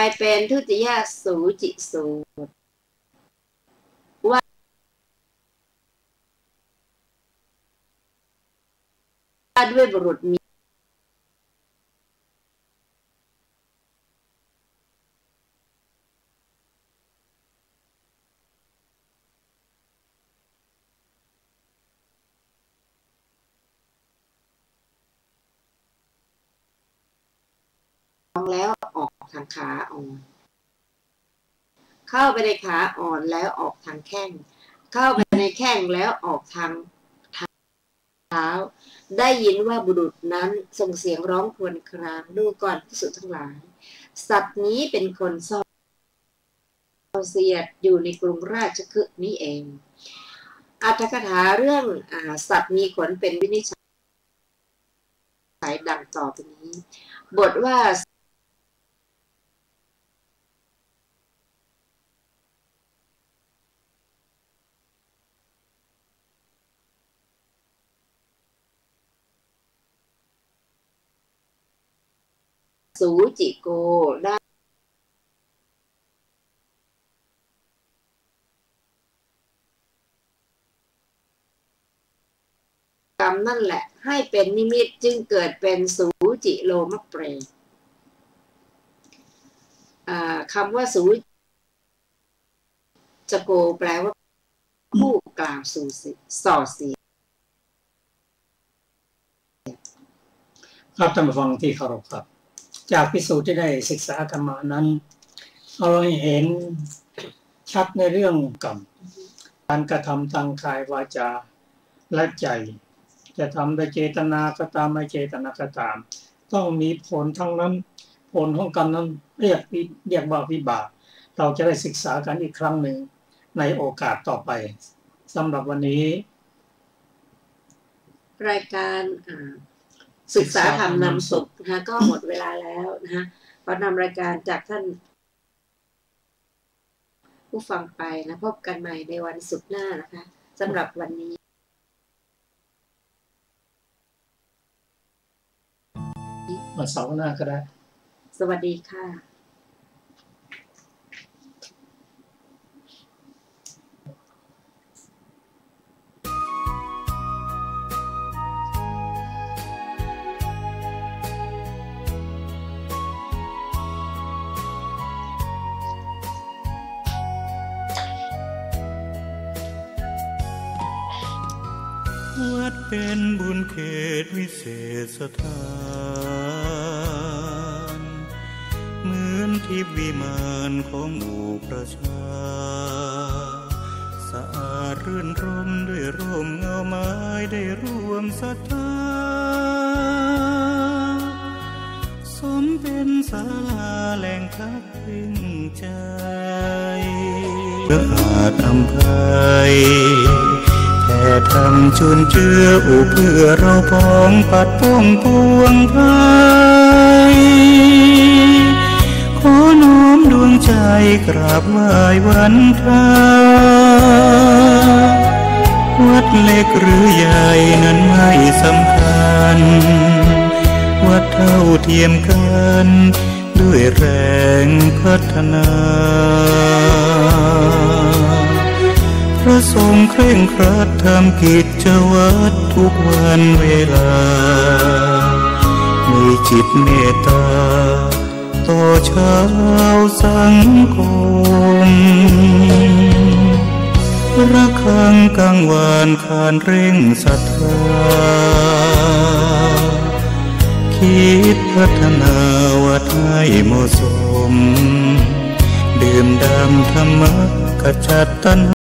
ไปเป็นทุติยสูจิสูตรว่าด้วยบุรุษมีแล้วออกทางขาอ่อนเข้าไปในขาอ่อนแล้วออกทางแข้งเข้าไปในแข้งแล้วออกทางเท้าได้ยินว่าบุรุษนั้นส่งเสียงร้องครวญครางดูก่อนภิกษุทั้งหลายสัตว์นี้เป็นคนเศร้าเสียดอยู่ในกรุงราชคฤห์นี้เองอรรถกถาเรื่องสัตว์มีขนเป็นวินิจฉัยดังต่อไปนี้บทว่าสูจิโกได้กรรมนั่นแหละให้เป็นนิมิตจึงเกิดเป็นสูจิโลมเปรตคำว่าสูจโกแปลว่าผู้กล่าวส่อเสียครับท่านผู้ฟังที่เคารพครับจากภิกษุที่ได้ศึกษาธรรมนั้นเราเห็นชัดในเรื่องกรรมการกระทำทางกายวาจาและใจจะทำโดยเจตนาก็ตามไม่เจตนาก็ตามต้องมีผลทั้งนั้นผลของกรรมนั้นเรียกว่าวิบากเราจะได้ศึกษากันอีกครั้งหนึ่งในโอกาสต่อไปสำหรับวันนี้รายการศึกษาธรรมนำสุขนะคะก็หมดเวลาแล้วนะคะขอนำรายการจากท่านผู้ฟังไปนะพบกันใหม่ในวันศุกร์หน้านะคะสำหรับวันนี้วันเสาร์หน้าก็ได้สวัสดีค่ะวัดเป็นบุญเขตวิเศษสถานเหมือนทิพย์วิมานของหมู่ประชาสะอาดรื่นรมด้วยร่มเงาไม้ได้ร่วมศรัทธาสมเป็นศาลาแหล่งพักพิงใจเพื่ออาจอำไพแต่ทำชวนเจืออุเพื่อเราพองปัดป้องปวงภัยขอน้อมดวงใจกราบไหว้วันทาวัดเล็กหรือใหญ่นั้นไม่สำคัญวัดเท่าเทียมกันด้วยแรงพัฒนาพระทรงเคร่งครัดทำกิจวัตรทุกวันเวลามีจิตเมตตาต่อชาวสังคมระฆังกังวานขานเร่งศรัทธาคิดพัฒนาวัดให้เหมาะสมดื่มด่ำธรรมะขจัดตัณหา